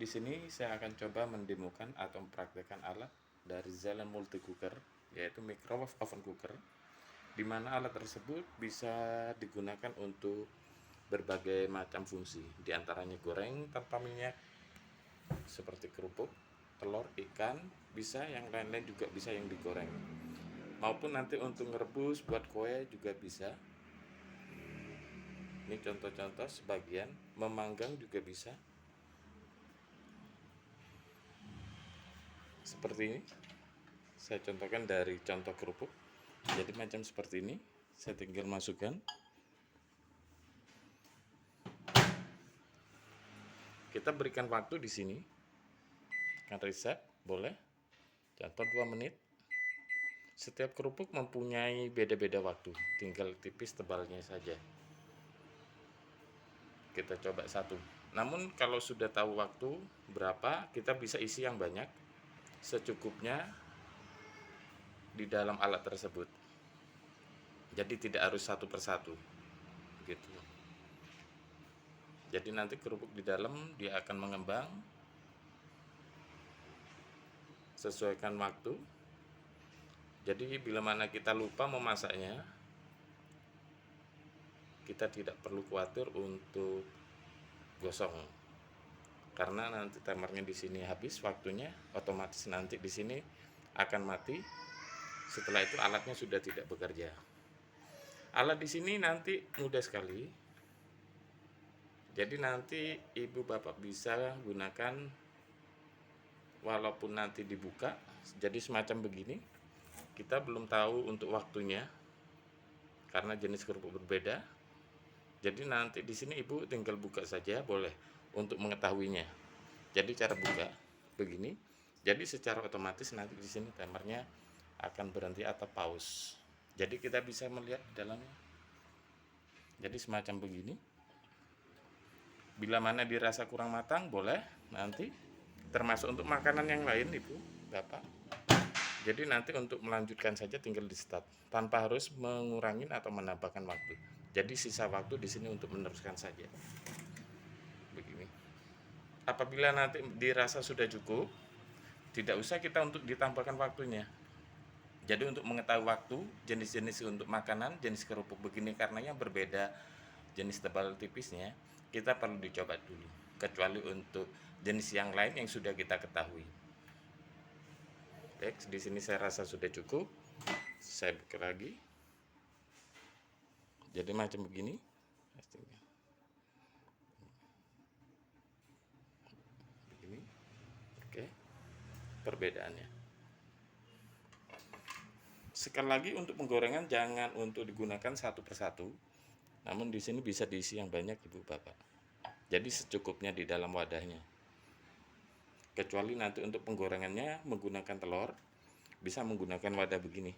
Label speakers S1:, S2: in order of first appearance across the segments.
S1: Di sini saya akan coba mendemokan atau mempraktekkan alat dari Zelen Multi Cooker, yaitu microwave oven cooker, di mana alat tersebut bisa digunakan untuk berbagai macam fungsi, di antaranya goreng tanpa minyak seperti kerupuk, telur, ikan, bisa yang lain-lain juga bisa yang digoreng. Maupun nanti untuk ngerebus buat kue juga bisa. Ini contoh-contoh sebagian, memanggang juga bisa. Seperti ini. Saya contohkan dari contoh kerupuk. Jadi macam seperti ini. Saya tinggal masukkan. Kita berikan waktu di sini. Kan reset, boleh. Contoh 2 menit. Setiap kerupuk mempunyai beda-beda waktu, tinggal tipis tebalnya saja. Kita coba satu. Namun kalau sudah tahu waktu berapa, kita bisa isi yang banyak, secukupnya di dalam alat tersebut. Jadi tidak harus satu persatu, gitu. Jadi nanti kerupuk di dalam dia akan mengembang. Sesuaikan waktu. Jadi bila mana kita lupa memasaknya, kita tidak perlu khawatir untuk gosong. Karena nanti timernya di sini habis waktunya, otomatis nanti di sini akan mati. Setelah itu alatnya sudah tidak bekerja. Alat di sini nanti mudah sekali. Jadi nanti ibu bapak bisa gunakan walaupun nanti dibuka. Jadi semacam begini. Kita belum tahu untuk waktunya karena jenis kerupuk berbeda. Jadi nanti di sini ibu tinggal buka saja boleh untuk mengetahuinya. Jadi cara buka begini. Jadi secara otomatis nanti di sini timernya akan berhenti atau pause. Jadi kita bisa melihat di dalamnya. Jadi semacam begini. Bila mana dirasa kurang matang boleh nanti termasuk untuk makanan yang lain ibu bapak. Jadi nanti untuk melanjutkan saja tinggal di start tanpa harus mengurangi atau menambahkan waktu. Jadi sisa waktu di sini untuk meneruskan saja. Begini. Apabila nanti dirasa sudah cukup, tidak usah kita untuk ditambahkan waktunya. Jadi untuk mengetahui waktu, jenis-jenis untuk makanan, jenis kerupuk begini karenanya berbeda jenis tebal tipisnya, kita perlu dicoba dulu. Kecuali untuk jenis yang lain yang sudah kita ketahui. Baik, di sini saya rasa sudah cukup. Saya buka lagi. Jadi macam begini. Begini. Oke. Perbedaannya. Sekali lagi untuk penggorengan jangan untuk digunakan satu persatu. Namun di sini bisa diisi yang banyak ibu bapak. Jadi secukupnya di dalam wadahnya. Kecuali nanti untuk penggorengannya menggunakan telur, bisa menggunakan wadah begini.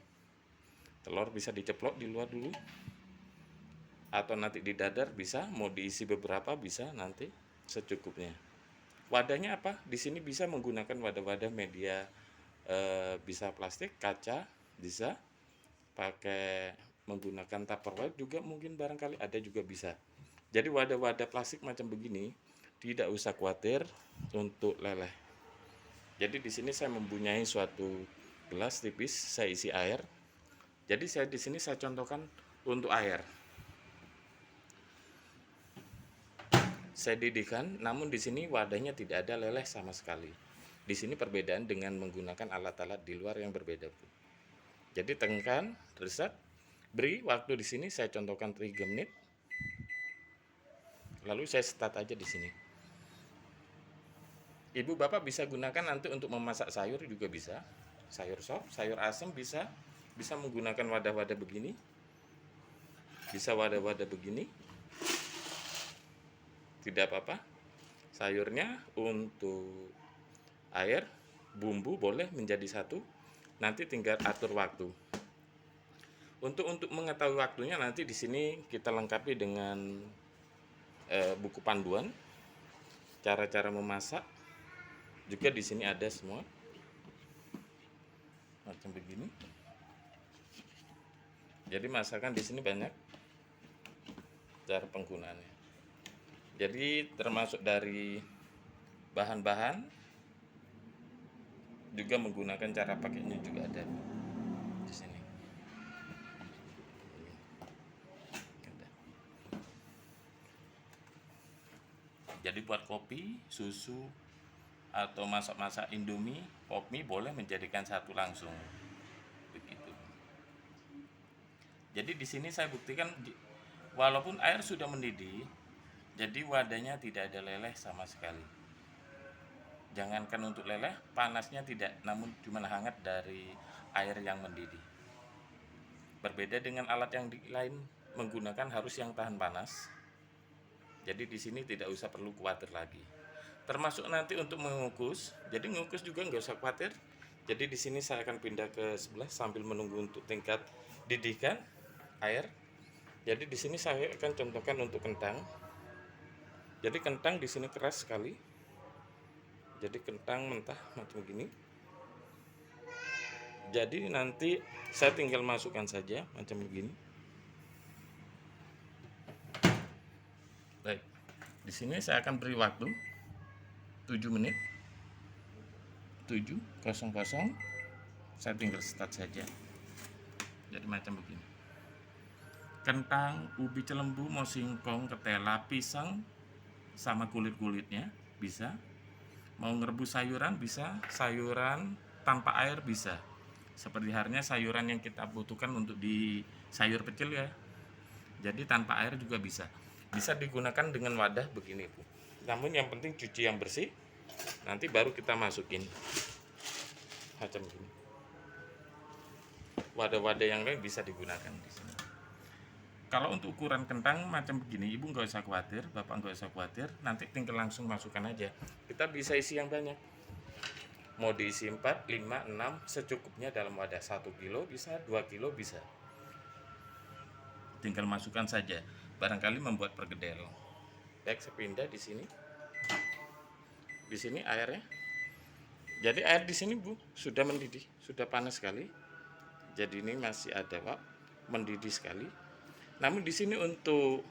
S1: Telur bisa diceplok di luar dulu, atau nanti di dadar bisa, mau diisi beberapa bisa nanti secukupnya. Wadahnya apa? Di sini bisa menggunakan wadah-wadah media, bisa plastik, kaca, bisa pakai menggunakan Tupperware juga mungkin barangkali ada juga bisa. Jadi wadah-wadah plastik macam begini tidak usah khawatir untuk leleh. Jadi di sini saya mempunyai suatu gelas tipis, saya isi air. Jadi saya di sini saya contohkan untuk air. Saya didihkan, namun di sini wadahnya tidak ada leleh sama sekali. Di sini perbedaan dengan menggunakan alat-alat di luar yang berbeda. Jadi tekan reset, beri waktu di sini saya contohkan 3 menit. Lalu saya start aja di sini. Ibu bapak bisa gunakan nanti untuk memasak sayur juga bisa. Sayur sop, sayur asem bisa. Bisa menggunakan wadah-wadah begini. Bisa wadah-wadah begini. Tidak apa-apa. Sayurnya untuk air, bumbu boleh menjadi satu. Nanti tinggal atur waktu. Untuk mengetahui waktunya nanti di sini kita lengkapi dengan buku panduan cara-cara memasak. Juga di sini ada semua. Macam begini. Jadi masakan di sini banyak cara penggunaannya. Jadi termasuk dari bahan-bahan juga menggunakan cara pakainya juga ada di sini. Jadi buat kopi, susu, atau masak-masak Indomie, pop mie boleh menjadikan satu langsung. Begitu. Jadi di sini saya buktikan walaupun air sudah mendidih, jadi wadahnya tidak ada leleh sama sekali. Jangankan untuk leleh, panasnya tidak, namun cuma hangat dari air yang mendidih. Berbeda dengan alat yang lain menggunakan harus yang tahan panas. Jadi di sini tidak usah perlu khawatir lagi. Termasuk nanti untuk mengukus, jadi mengukus juga nggak usah khawatir. Jadi di sini saya akan pindah ke sebelah sambil menunggu untuk tingkat didihkan air. Jadi di sini saya akan contohkan untuk kentang. Jadi kentang di sini keras sekali. Jadi kentang mentah macam gini. Jadi nanti saya tinggal masukkan saja macam begini. Baik, di sini saya akan beri waktu 7 menit. 7:00. Saya tinggal start saja. Jadi macam begini. Kentang, ubi celembu, mau singkong, ketela, pisang sama kulit-kulitnya bisa. Mau ngerebus sayuran bisa, sayuran tanpa air bisa. Seperti halnya sayuran yang kita butuhkan untuk di sayur pecel ya. Jadi tanpa air juga bisa. Bisa digunakan dengan wadah begini Bu. Namun yang penting cuci yang bersih. Nanti baru kita masukin macam ini. Wadah-wadah yang lain bisa digunakan di sini. Kalau untuk ukuran kentang macam begini, Ibu nggak usah khawatir, Bapak nggak usah khawatir. Nanti tinggal langsung masukkan aja. Kita bisa isi yang banyak. Mau diisi 4, 5, 6 secukupnya dalam wadah. 1 kilo bisa, 2 kilo bisa. Tinggal masukkan saja. Barangkali membuat perkedel. Baik, saya pindah di sini. Di sini airnya. Jadi air di sini Bu sudah mendidih, sudah panas sekali. Jadi ini masih ada Pak, mendidih sekali. Namun di sini untuk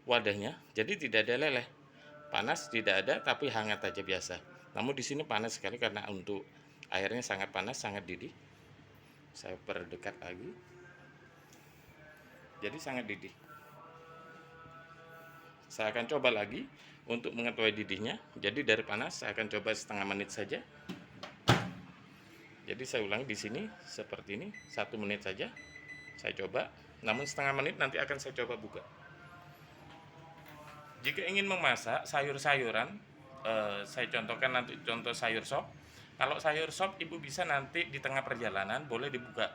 S1: wadahnya, jadi tidak ada leleh. Panas tidak ada, tapi hangat aja biasa. Namun di sini panas sekali karena untuk airnya sangat panas, sangat didih. Saya perdekat lagi. Jadi sangat didih. Saya akan coba lagi untuk mengetahui didihnya. Jadi dari panas saya akan coba setengah menit saja. Jadi saya ulangi di sini seperti ini, 1 menit saja. Saya coba, namun setengah menit nanti akan saya coba buka. Jika ingin memasak sayur-sayuran, saya contohkan nanti contoh sayur sop. Kalau sayur sop Ibu bisa nanti di tengah perjalanan boleh dibuka.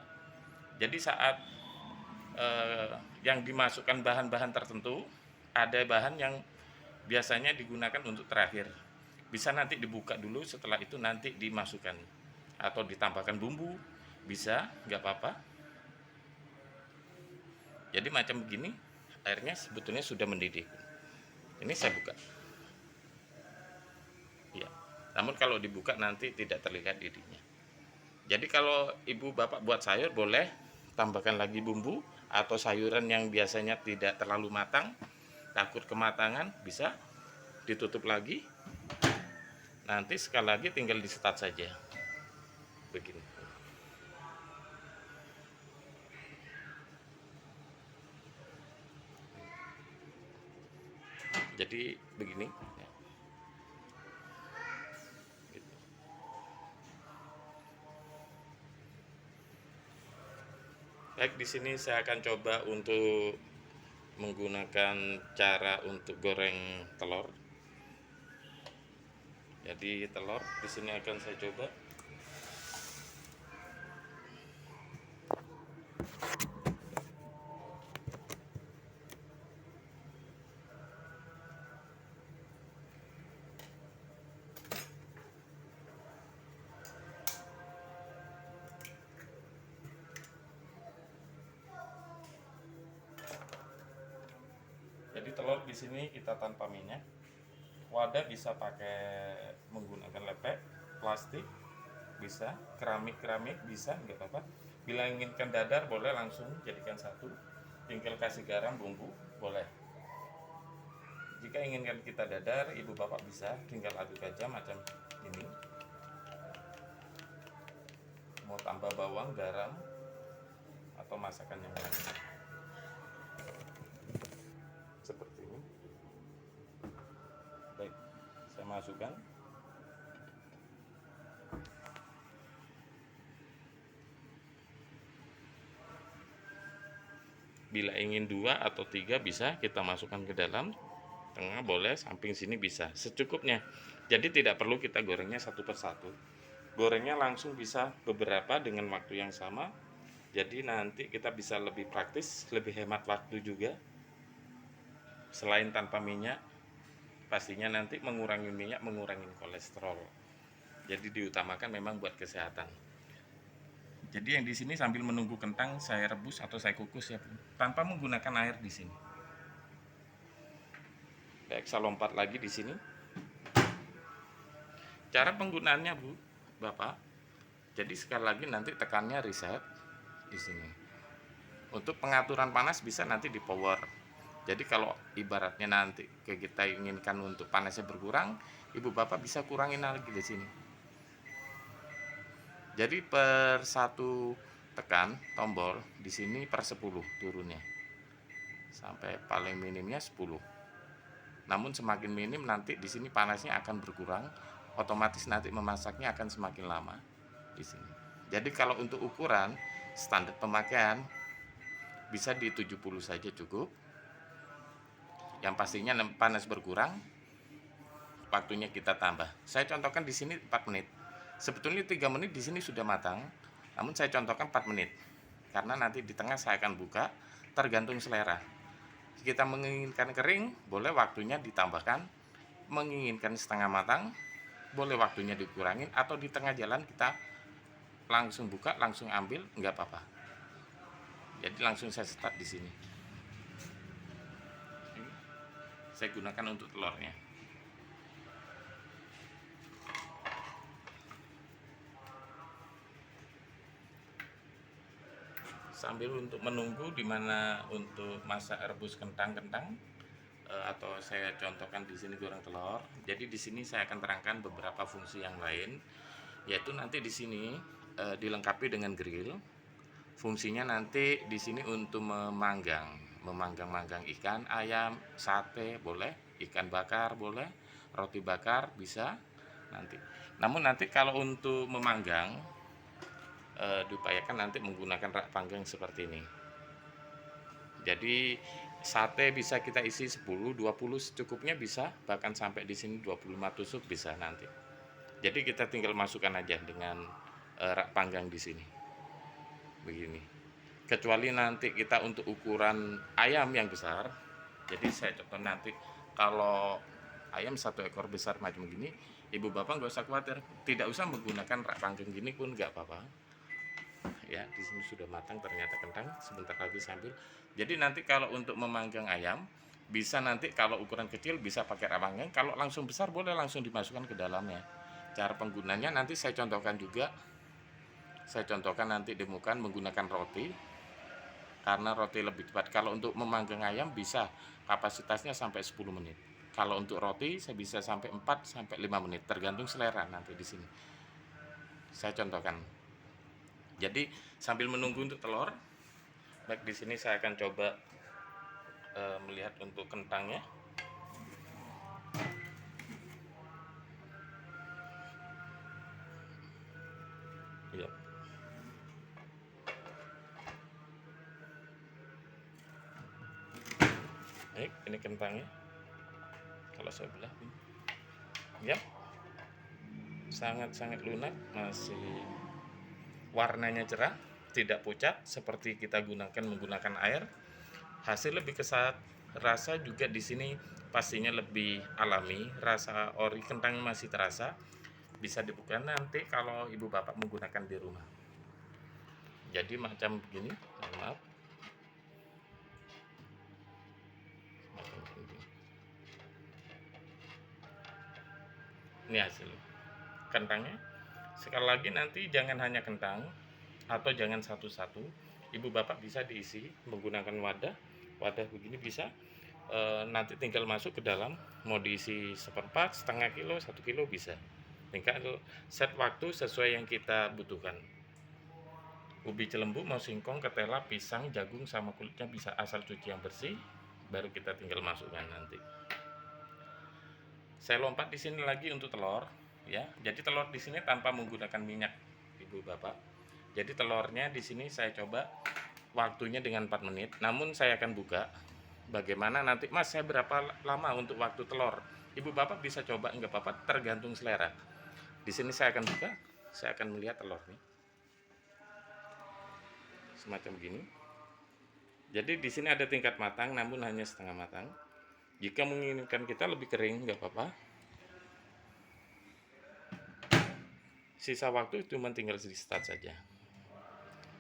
S1: Jadi saat yang dimasukkan bahan-bahan tertentu, ada bahan yang biasanya digunakan untuk terakhir. Bisa nanti dibuka dulu, setelah itu nanti dimasukkan atau ditambahkan bumbu, bisa, nggak apa-apa. Jadi macam begini, airnya sebetulnya sudah mendidih. Ini saya buka. Ya, namun kalau dibuka nanti tidak terlihat didihnya. Jadi kalau Ibu Bapak buat sayur boleh tambahkan lagi bumbu atau sayuran yang biasanya tidak terlalu matang, takut kematangan, bisa ditutup lagi. Nanti sekali lagi tinggal di start saja. Begini. Jadi begini. Gitu. Baik, di sini saya akan coba untuk menggunakan cara untuk goreng telur. Jadi telur di sini akan saya coba. Jadi telur di sini kita tanpa minyak. Wadah bisa pakai menggunakan lepek, plastik, bisa, keramik bisa, nggak apa-apa. Bila inginkan dadar boleh langsung jadikan satu. Tinggal kasih garam, bumbu, boleh. jika inginkan kita dadar, ibu bapak bisa tinggal aduk aja macam ini. Mau tambah bawang, garam, atau masakan yang lain seperti ini. Baik, saya masukkan. Bila ingin 2 atau 3 bisa kita masukkan ke dalam, tengah boleh, samping sini bisa, secukupnya. Jadi tidak perlu kita gorengnya satu persatu. Gorengnya langsung bisa beberapa dengan waktu yang sama. Jadi nanti kita bisa lebih praktis, lebih hemat waktu juga. Selain tanpa minyak, pastinya nanti mengurangi minyak, mengurangi kolesterol. Jadi diutamakan memang buat kesehatan. Jadi yang di sini sambil menunggu kentang saya rebus atau saya kukus ya, tanpa menggunakan air di sini. Baik, saya lompat lagi di sini. Cara penggunaannya, Bu, Bapak. Jadi sekali lagi nanti tekannya reset di sini. Untuk pengaturan panas bisa nanti di power. Jadi kalau ibaratnya nanti kita inginkan untuk panasnya berkurang, Ibu Bapak bisa kurangin lagi di sini. Jadi per 1 tekan tombol di sini per 10 turunnya. Sampai paling minimnya 10. Namun semakin minim nanti di sini panasnya akan berkurang, otomatis nanti memasaknya akan semakin lama di sini. Jadi kalau untuk ukuran standar pemakaian bisa di 70 saja cukup. Yang pastinya panas berkurang, waktunya kita tambah. Saya contohkan di sini 4 menit. Sebetulnya 3 menit di sini sudah matang, namun saya contohkan 4 menit. Karena nanti di tengah saya akan buka, tergantung selera. Kita menginginkan kering, boleh waktunya ditambahkan. Menginginkan setengah matang, boleh waktunya dikurangin, atau di tengah jalan kita langsung buka, langsung ambil, nggak apa-apa. Jadi langsung saya start di sini. Saya gunakan untuk telurnya. Sambil untuk menunggu dimana untuk masak rebus kentang-kentang, atau saya contohkan di sini goreng telur. Jadi di sini saya akan terangkan beberapa fungsi yang lain, yaitu nanti di sini dilengkapi dengan grill. Fungsinya nanti di sini untuk memanggang ikan, ayam, sate boleh, ikan bakar boleh, roti bakar bisa nanti. Namun nanti kalau untuk memanggang diupayakan nanti menggunakan rak panggang seperti ini. Jadi sate bisa kita isi 10, 20 secukupnya bisa, bahkan sampai di sini 25 tusuk bisa nanti. Jadi kita tinggal masukkan aja dengan rak panggang di sini. Begini. Kecuali nanti kita untuk ukuran ayam yang besar. Jadi saya contoh nanti kalau ayam 1 ekor besar macam gini, ibu bapak nggak usah khawatir, tidak usah menggunakan rak panggang gini pun nggak apa-apa. Ya, di sini sudah matang ternyata kentang, sebentar lagi sambil. Jadi nanti kalau untuk memanggang ayam bisa nanti kalau ukuran kecil bisa pakai rak panggang, kalau langsung besar boleh langsung dimasukkan ke dalamnya. Cara penggunanya nanti saya contohkan juga. Saya contohkan nanti demokan menggunakan roti, karena roti lebih cepat. Kalau untuk memanggang ayam bisa kapasitasnya sampai 10 menit. Kalau untuk roti saya bisa sampai 4 sampai 5 menit, tergantung selera nanti di sini. Saya contohkan. Jadi sambil menunggu untuk telur, baik di sini saya akan coba melihat untuk kentangnya. Ya. Baik, ini kentangnya. Kalau saya belah ini. Ya. Sangat-sangat lunak, masih warnanya cerah, tidak pucat seperti kita menggunakan air. Hasil lebih kesat, rasa juga di sini pastinya lebih alami, rasa ori kentang masih terasa. Bisa dibuka nanti kalau ibu bapak menggunakan di rumah. Jadi macam begini, maaf. Ini hasil kentangnya. Sekali lagi nanti jangan hanya kentang atau jangan satu-satu, ibu bapak bisa diisi menggunakan wadah begini bisa, nanti tinggal masuk ke dalam, mau diisi seperempat, setengah kilo, 1 kilo bisa. Tinggal set waktu sesuai yang kita butuhkan. Ubi celembu, mau singkong, ketela, pisang, jagung sama kulitnya bisa, asal cuci yang bersih, baru kita tinggal masukkan nanti. Saya lompat di sini lagi untuk telur, ya. Jadi telur di sini tanpa menggunakan minyak, Ibu Bapak. Jadi telurnya di sini saya coba waktunya dengan 4 menit. Namun saya akan buka bagaimana nanti, Mas, saya berapa lama untuk waktu telur. Ibu Bapak bisa coba, enggak apa-apa, tergantung selera. Di sini saya akan buka, saya akan melihat telurnya. Semacam begini. Jadi di sini ada tingkat matang, namun hanya setengah matang. Jika menginginkan kita lebih kering, nggak apa-apa. Sisa waktu cuma tinggal di start saja.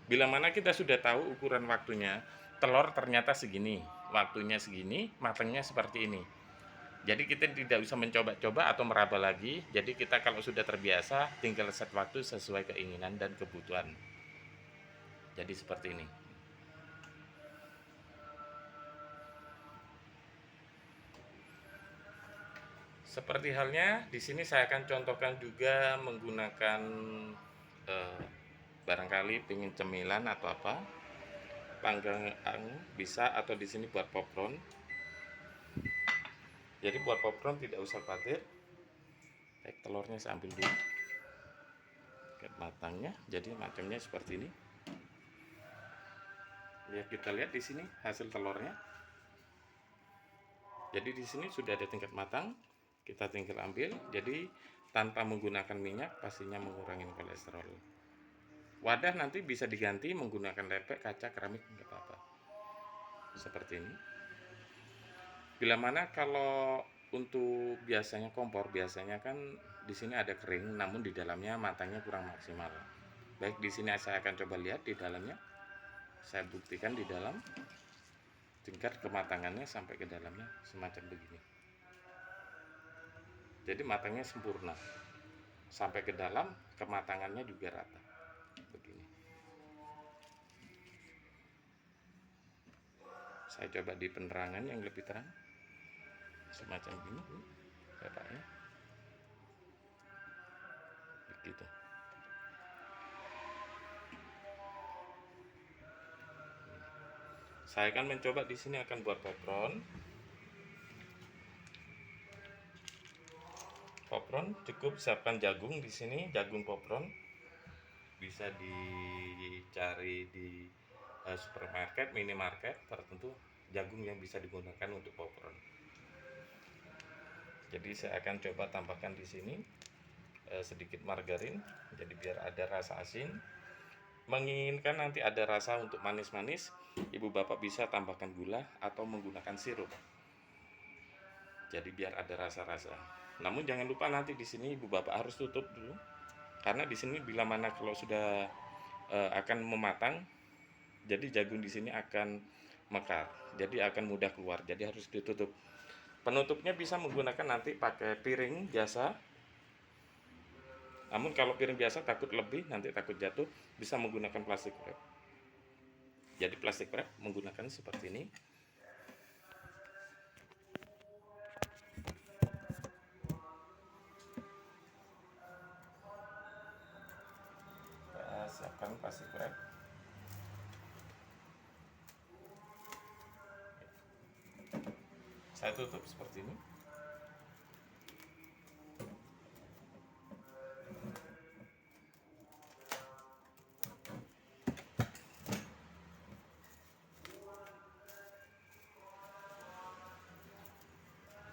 S1: Bila mana kita sudah tahu ukuran waktunya, telur ternyata segini, waktunya segini, matangnya seperti ini. Jadi kita tidak usah mencoba-coba atau meraba lagi. Jadi kita kalau sudah terbiasa, tinggal set waktu sesuai keinginan dan kebutuhan. Jadi seperti ini. Seperti halnya di sini saya akan contohkan juga menggunakan barangkali pengen cemilan atau apa, panggang bisa, atau di sini buat popcorn. Jadi buat popcorn tidak usah khawatir. Baik, telurnya saya ambil dulu. Lihat matangnya, jadi macamnya seperti ini. Ya, kita lihat di sini hasil telurnya. Jadi di sini sudah ada tingkat matang, kita tinggal ambil. Jadi tanpa menggunakan minyak, pastinya mengurangi kolesterol. Wadah nanti bisa diganti menggunakan lepek, kaca, keramik, nggak apa-apa. Seperti ini. Bila mana kalau untuk biasanya kompor, biasanya kan di sini ada kering, namun di dalamnya matangnya kurang maksimal. Baik, di sini saya akan coba lihat di dalamnya. Saya buktikan di dalam tingkat kematangannya sampai ke dalamnya semacam begini. Jadi matangnya sempurna, sampai ke dalam kematangannya juga rata begini. Saya coba di penerangan yang lebih terang, semacam ini Bapaknya begitu. Saya akan mencoba di sini akan buat popcorn. Popcorn cukup siapkan jagung di sini, jagung popcorn. Bisa dicari di supermarket, minimarket tertentu, jagung yang bisa digunakan untuk popcorn. Jadi saya akan coba tambahkan di sini sedikit margarin, jadi biar ada rasa asin. Menginginkan nanti ada rasa untuk manis-manis, Ibu Bapak bisa tambahkan gula atau menggunakan sirup. Jadi biar ada rasa-rasa. Namun jangan lupa nanti di sini Ibu Bapak harus tutup dulu, karena di sini bila mana kalau sudah akan mematang, jadi jagung di sini akan mekar, jadi akan mudah keluar. Jadi harus ditutup. Penutupnya bisa menggunakan nanti pakai piring biasa. Namun kalau piring biasa takut lebih, nanti takut jatuh, bisa menggunakan plastik wrap. Jadi plastik wrap menggunakan seperti ini. Kita siapkan plastik wrap. Saya tutup seperti ini.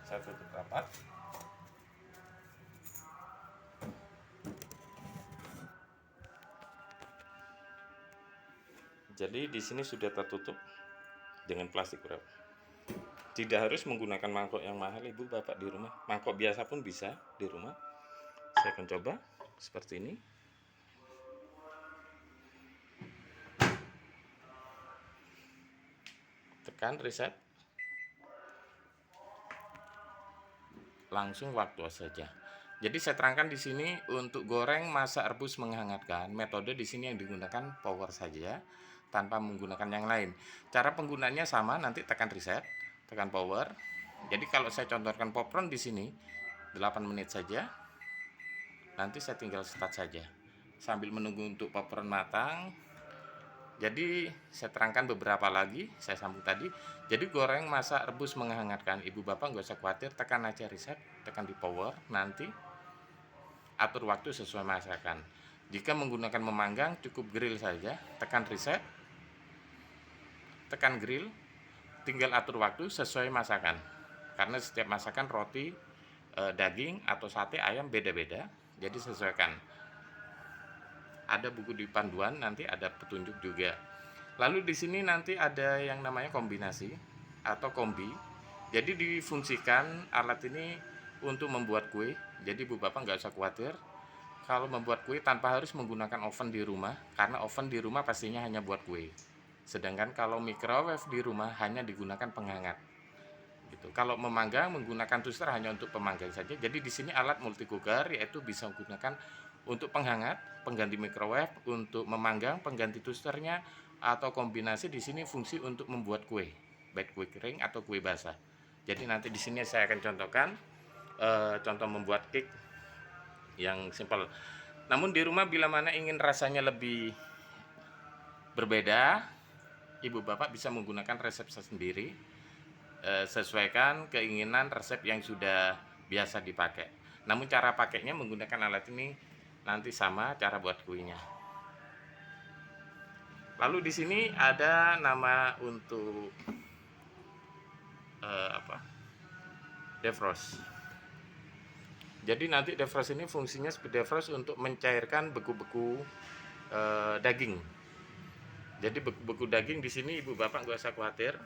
S1: Saya tutup rapat. Jadi di sini sudah tertutup dengan plastik wrap. Tidak harus menggunakan mangkok yang mahal Ibu Bapak di rumah. Mangkok biasa pun bisa di rumah. Saya akan coba seperti ini. Tekan reset. Langsung waktu saja. Jadi saya terangkan di sini untuk goreng, masak, rebus, menghangatkan. Metode di sini yang digunakan power saja tanpa menggunakan yang lain. Cara penggunaannya sama, nanti tekan reset. tekan power. Jadi kalau saya contohkan popcorn di sini 8 menit saja. Nanti saya tinggal start saja sambil menunggu untuk popcorn matang. Jadi saya terangkan beberapa lagi, saya sambung tadi. Jadi goreng, masak, rebus, menghangatkan. Ibu bapak nggak usah khawatir, tekan aja reset, tekan di power, nanti atur waktu sesuai masakan. Jika menggunakan memanggang, cukup grill saja, tekan reset, tekan grill, tinggal atur waktu sesuai masakan. Karena setiap masakan roti, daging atau sate ayam beda-beda, jadi sesuaikan. Ada buku di panduan, nanti ada petunjuk juga. Lalu di sini nanti ada yang namanya kombinasi atau kombi. Jadi difungsikan alat ini untuk membuat kue. Jadi ibu bapak nggak usah khawatir kalau membuat kue tanpa harus menggunakan oven di rumah, karena oven di rumah pastinya hanya buat kue. Sedangkan kalau microwave di rumah hanya digunakan penghangat. Gitu. Kalau memanggang menggunakan toaster hanya untuk pemanggang saja. Jadi di sini alat multi cooker, yaitu bisa menggunakan untuk penghangat, pengganti microwave, untuk memanggang, pengganti toasternya, atau kombinasi. Di sini fungsi untuk membuat kue, baik kue kering atau kue basah. Jadi nanti di sini saya akan contohkan contoh membuat cake yang simpel. Namun di rumah bila mana ingin rasanya lebih berbeda, ibu bapak bisa menggunakan resep sendiri. Sesuaikan keinginan resep yang sudah biasa dipakai. Namun cara pakainya menggunakan alat ini nanti sama cara buat kuenya. Lalu di sini ada nama untuk defrost. Jadi nanti defrost ini fungsinya seperti defrost untuk mencairkan beku-beku daging. Jadi beku-beku daging di sini ibu bapak nggak usah khawatir.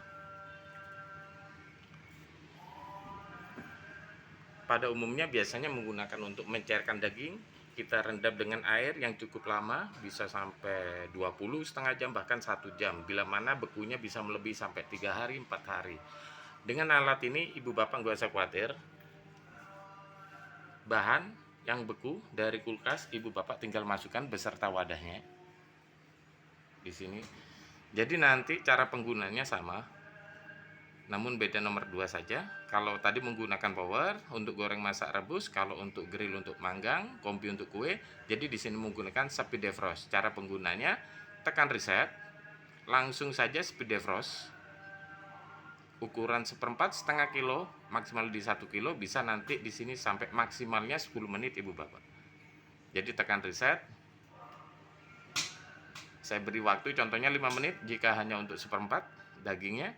S1: Pada umumnya biasanya menggunakan untuk mencairkan daging, kita rendam dengan air yang cukup lama, bisa sampai 20 setengah jam bahkan 1 jam. Bila mana bekunya bisa melebihi sampai 3 hari, 4 hari. Dengan alat ini ibu bapak nggak usah khawatir. Bahan yang beku dari kulkas ibu bapak tinggal masukkan beserta wadahnya di sini. Jadi nanti cara penggunanya sama, namun beda nomor 2 saja. Kalau tadi menggunakan power untuk goreng, masak, rebus, kalau untuk grill untuk manggang, kombi untuk kue. Jadi di sini menggunakan speed defrost. Cara penggunanya tekan reset, langsung saja speed defrost. Ukuran 1/4 setengah kilo, maksimal di 1 kilo, bisa nanti di sini sampai maksimalnya 10 menit ibu bapak. Jadi tekan reset. Saya beri waktu contohnya 5 menit jika hanya untuk 1/4 dagingnya.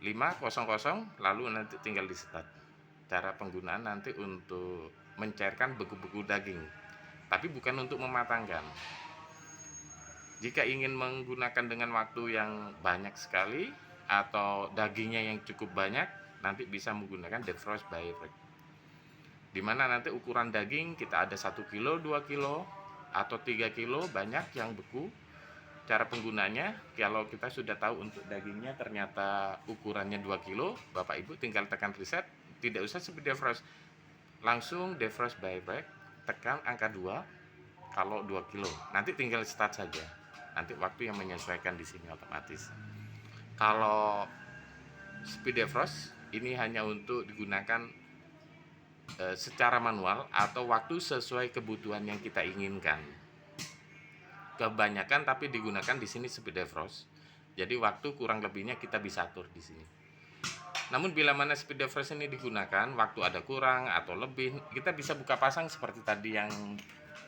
S1: 5:00, lalu nanti tinggal di start. Cara penggunaan nanti untuk mencairkan beku-beku daging, tapi bukan untuk mematangkan. Jika ingin menggunakan dengan waktu yang banyak sekali atau dagingnya yang cukup banyak, nanti bisa menggunakan defrost by rack. Dimana nanti ukuran daging kita ada 1 kilo, 2 kilo, atau 3 kilo banyak yang beku. Cara penggunanya, kalau kita sudah tahu untuk dagingnya ternyata ukurannya 2 kilo, Bapak Ibu tinggal tekan reset, tidak usah speed defrost. Langsung defrost by rack, tekan angka 2 kalau 2 kilo. Nanti tinggal start saja. Nanti waktu yang menyesuaikan di sini otomatis. Kalau speed defrost ini hanya untuk digunakan secara manual atau waktu sesuai kebutuhan yang kita inginkan. Kebanyakan tapi digunakan di sini speed defrost. Jadi waktu kurang lebihnya kita bisa atur di sini. Namun bila mana speed defrost ini digunakan, waktu ada kurang atau lebih, kita bisa buka pasang seperti tadi yang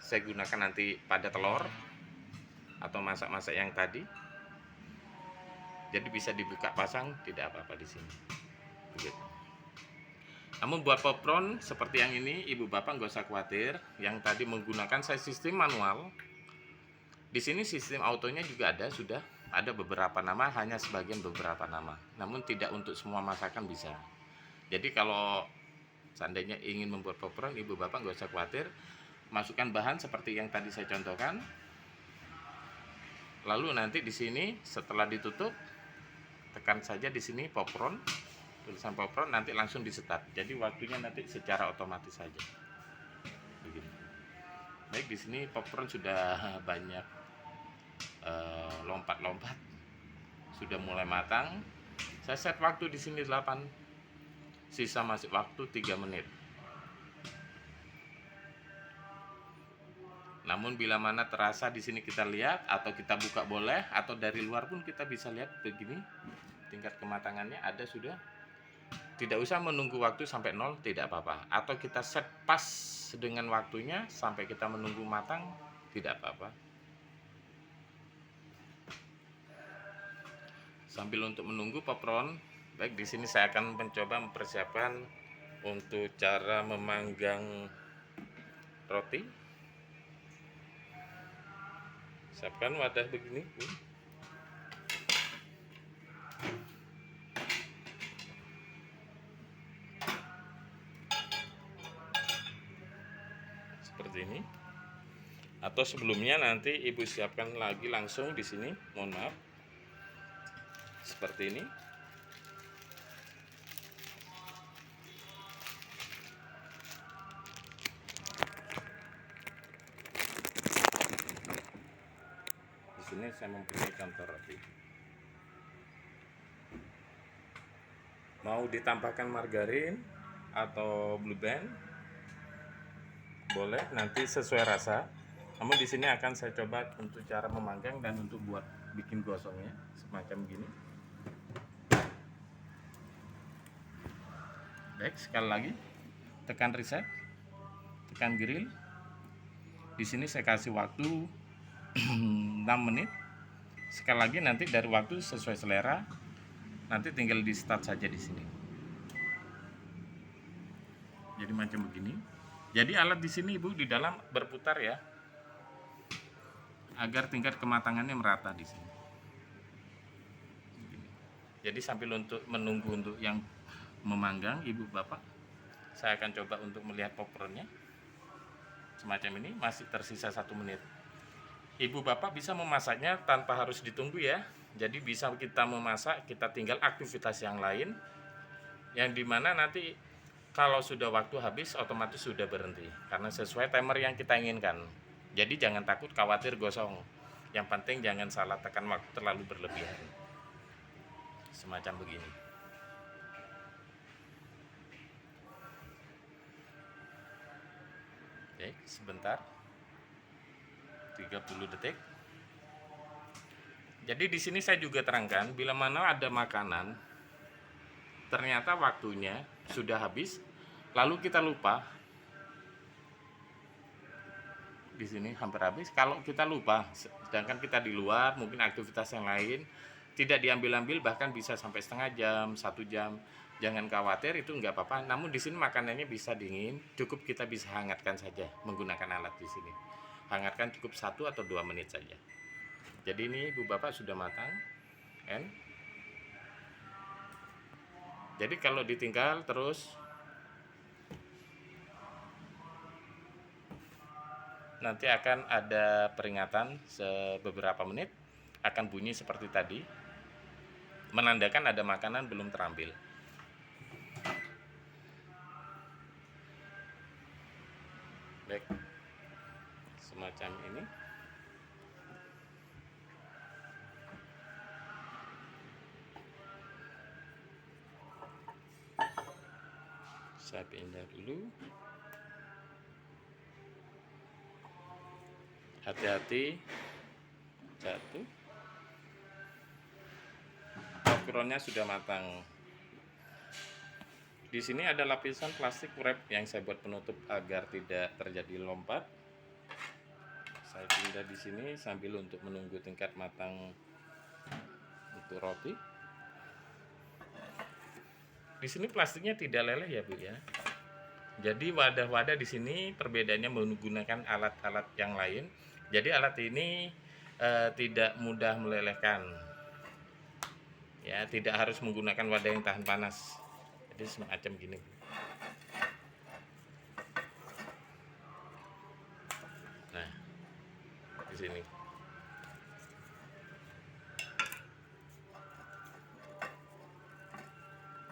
S1: saya gunakan nanti pada telur atau masak-masak yang tadi. Jadi bisa dibuka pasang, tidak apa-apa di sini. Begitu. Namun buat popcorn seperti yang ini, ibu bapak nggak usah khawatir. Yang tadi menggunakan saya sistem manual. Di sini sistem autonya juga ada, sudah ada beberapa nama, hanya sebagian beberapa nama. Namun tidak untuk semua masakan bisa. Jadi kalau seandainya ingin membuat popcorn, ibu bapak nggak usah khawatir. Masukkan bahan seperti yang tadi saya contohkan. Lalu nanti di sini setelah ditutup, tekan saja di sini popcorn, tulisan popcorn, nanti langsung di start. Jadi waktunya nanti secara otomatis saja. Begini. Baik, di sini popcorn sudah banyak lompat-lompat, sudah mulai matang. Saya set waktu di sini 8, sisa masih waktu 3 menit. Namun bila mana terasa di sini kita lihat atau kita buka boleh, atau dari luar pun kita bisa lihat begini tingkat kematangannya ada sudah. Tidak usah menunggu waktu sampai 0, tidak apa-apa. Atau kita set pas dengan waktunya sampai kita menunggu matang, tidak apa-apa. Sambil untuk menunggu popcorn, baik di sini saya akan mencoba mempersiapkan untuk cara memanggang roti. Siapkan wadah begini. Seperti ini. Atau sebelumnya nanti ibu siapkan lagi langsung di sini. Mohon maaf. Seperti ini. Di sini saya mempunyai contoh roti. Mau ditambahkan margarin atau blue band, boleh, nanti sesuai rasa. Namun di sini akan saya coba untuk cara memanggang dan untuk buat bikin gosongnya semacam gini. Baik, sekali lagi tekan reset, tekan grill. Di sini saya kasih waktu 6 menit. Sekali lagi nanti dari waktu sesuai selera. Nanti tinggal di start saja di sini. Jadi macam begini. Jadi alat di sini Ibu di dalam berputar ya, agar tingkat kematangannya merata di sini. Jadi sambil untuk menunggu untuk yang memanggang Ibu Bapak, saya akan coba untuk melihat popcornnya. Semacam ini, masih tersisa 1 menit. Ibu Bapak bisa memasaknya tanpa harus ditunggu ya. Jadi bisa kita memasak, kita tinggal aktivitas yang lain, yang dimana nanti kalau sudah waktu habis otomatis sudah berhenti karena sesuai timer yang kita inginkan. Jadi jangan takut khawatir gosong. Yang penting jangan salah tekan waktu terlalu berlebihan. Semacam begini. Oke, sebentar. 30 detik. Jadi di sini saya juga terangkan bila mana ada makanan ternyata waktunya sudah habis, lalu kita lupa. Di sini hampir habis. Kalau kita lupa, sedangkan kita di luar, mungkin aktivitas yang lain, tidak diambil-ambil bahkan bisa sampai setengah jam, 1 jam. Jangan khawatir, itu nggak apa-apa. Namun di sini makanannya bisa dingin, cukup kita bisa hangatkan saja menggunakan alat di sini. Hangatkan cukup 1 atau 2 menit saja. Jadi ini Ibu Bapak sudah matang. Jadi kalau ditinggal terus nanti akan ada peringatan beberapa menit, akan bunyi seperti tadi, menandakan ada makanan belum terambil. Baik, semacam ini. Saya pindah dulu. Hati-hati jatuh. Popcornnya sudah matang. Di sini ada lapisan plastik wrap yang saya buat penutup agar tidak terjadi lompat. Saya pindah di sini sambil untuk menunggu tingkat matang untuk roti. Di sini plastiknya tidak leleh ya Bu ya. Jadi wadah-wadah di sini perbedaannya menggunakan alat-alat yang lain. Jadi alat ini tidak mudah melelehkan. Ya, tidak harus menggunakan wadah yang tahan panas. Jadi semacam gini. Nah, di sini.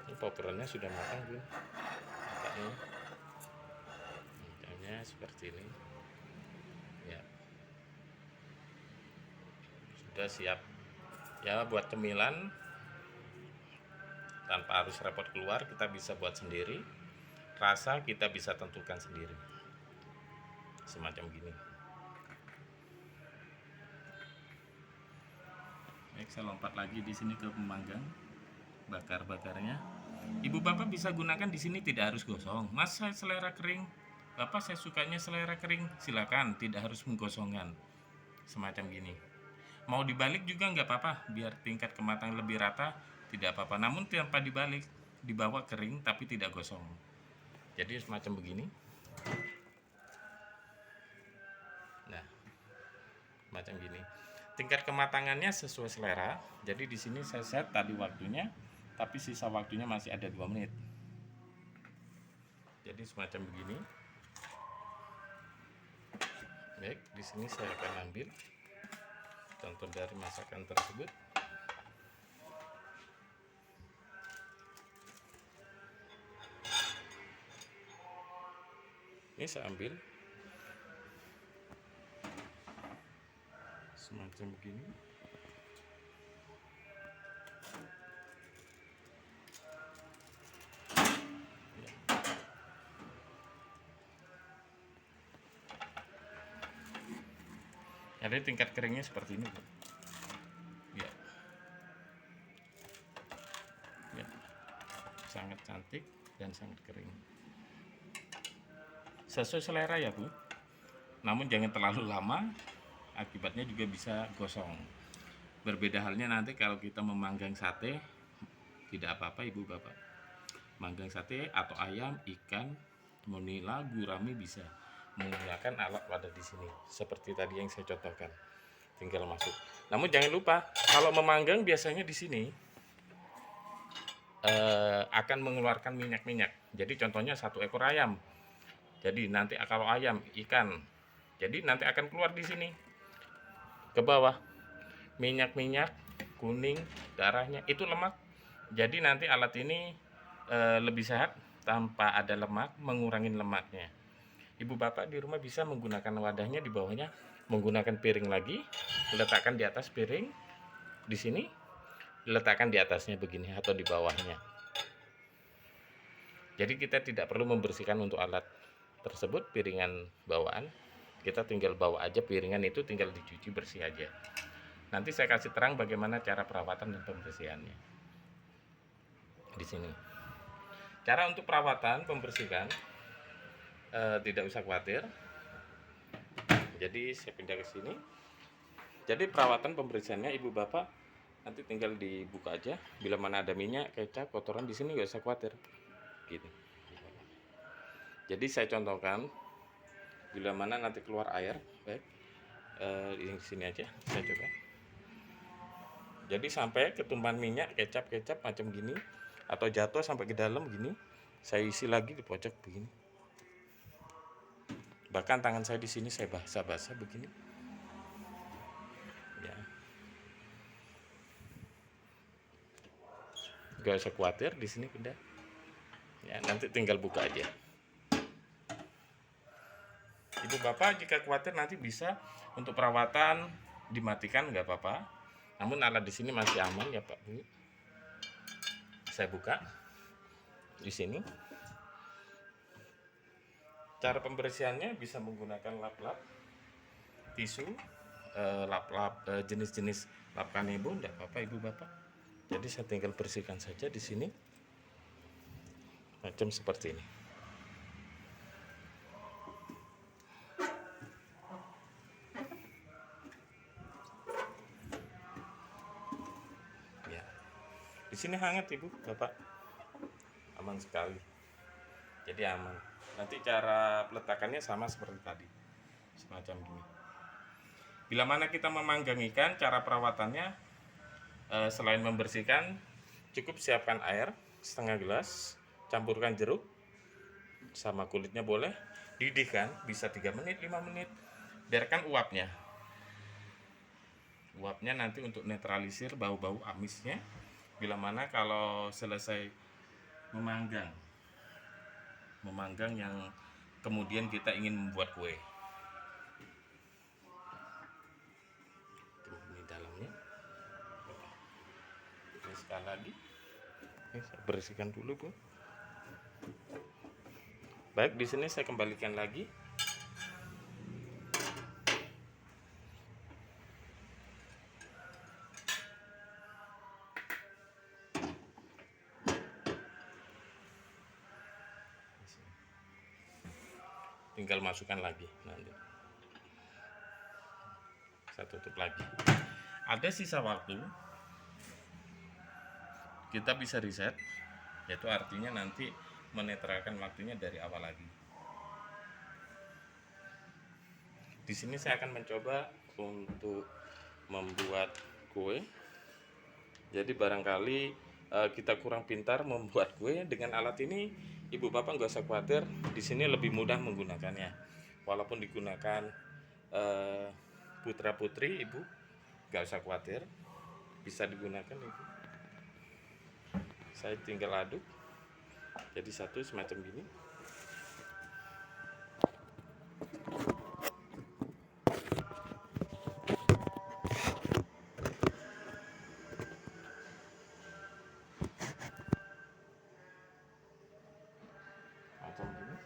S1: Ini popcornnya sudah matang belum? Matangnya seperti ini. Ya. Sudah siap. Ya, buat cemilan tanpa harus repot keluar. Kita bisa buat sendiri, rasa kita bisa tentukan sendiri, semacam gini. Baik, saya lompat lagi di sini ke pemanggang, bakar-bakarnya. Ibu bapak bisa gunakan di sini, tidak harus gosong. Mas, saya selera kering, bapak saya sukanya selera kering, silakan, tidak harus menggosongkan, semacam gini. Mau dibalik juga nggak apa-apa, biar tingkat kematangan lebih rata, tidak apa-apa. Namun tanpa dibalik, dibawa kering tapi tidak gosong. Jadi semacam begini. Nah, macam gini. Tingkat kematangannya sesuai selera. Jadi di sini saya set tadi waktunya, tapi sisa waktunya masih ada 2 menit. Jadi semacam begini. Baik, di sini saya akan ambil contoh dari masakan tersebut. Ini saya ambil semacam begini. Jadi tingkat keringnya seperti ini, ya. Ya, sangat cantik dan sangat kering. Sesuai selera ya Bu. Namun jangan terlalu lama, akibatnya juga bisa gosong. Berbeda halnya nanti kalau kita memanggang sate, tidak apa-apa Ibu Bapak. Manggang sate atau ayam, ikan, monila, gurame bisa menggunakan alat wadah di sini. Seperti tadi yang saya contohkan. Tinggal masuk. Namun jangan lupa, kalau memanggang biasanya di sini akan mengeluarkan minyak-minyak. Jadi contohnya 1 ekor ayam. Jadi nanti kalau ayam, ikan, jadi nanti akan keluar di sini ke bawah minyak-minyak kuning, darahnya itu lemak. Jadi nanti alat ini lebih sehat tanpa ada lemak, mengurangi lemaknya. Ibu bapak di rumah bisa menggunakan wadahnya, di bawahnya menggunakan piring lagi, letakkan di atas piring, di sini diletakkan di atasnya begini atau di bawahnya. Jadi kita tidak perlu membersihkan untuk alat tersebut, piringan bawaan. Kita tinggal bawa aja piringan itu, tinggal dicuci bersih aja. Nanti saya kasih terang bagaimana cara perawatan dan pembersihannya di sini. Cara untuk perawatan pembersihan tidak usah khawatir. Jadi saya pindah ke sini. Jadi perawatan pembersihannya Ibu Bapak nanti tinggal dibuka aja. Bila mana ada minyak, kecap, kotoran di sini nggak usah khawatir. Gitu. Jadi saya contohkan bila mana nanti keluar air, baik di sini aja saya coba. Jadi sampai ketumpahan minyak, kecap macam gini, atau jatuh sampai ke dalam gini, saya isi lagi di pojok begini. Bahkan tangan saya di sini saya basah-basah begini. Ya. Gak usah khawatir, di sini udah. Ya, nanti tinggal buka aja. Ibu bapak jika khawatir nanti bisa untuk perawatan dimatikan nggak apa-apa. Namun alat di sini masih aman ya Pak Bu. Saya buka di sini. Cara pembersihannya bisa menggunakan lap-lap, tisu, lap-lap jenis-jenis lap kanebo, enggak apa-apa Ibu Bapak. Jadi saya tinggal bersihkan saja di sini. Macam seperti ini. Ya. Di sini hangat Ibu Bapak. Aman sekali. Jadi aman. Nanti cara peletakannya sama seperti tadi, semacam gini. Bila mana kita memanggang ikan, cara perawatannya selain membersihkan, cukup siapkan air setengah gelas, campurkan jeruk sama kulitnya boleh, didihkan bisa 3 menit 5 menit, biarkan uapnya nanti untuk netralisir bau-bau amisnya. Bila mana kalau selesai memanggang yang kemudian kita ingin membuat kue. Ini dalamnya. Ini sekali lagi. Ini saya bersihkan dulu, Bu. Baik, di sini saya kembalikan lagi. Tinggal masukkan lagi nanti. Saya tutup lagi. Ada sisa waktu, kita bisa reset, yaitu artinya nanti menetralkan waktunya dari awal lagi. Di sini saya akan mencoba untuk membuat kue. Jadi barangkali kita kurang pintar membuat kue dengan alat ini, ibu bapak nggak usah khawatir. Di sini lebih mudah menggunakannya. Walaupun digunakan putra putri, ibu nggak usah khawatir, bisa digunakan, ibu. Saya tinggal aduk, jadi satu semacam gini. Macam gini.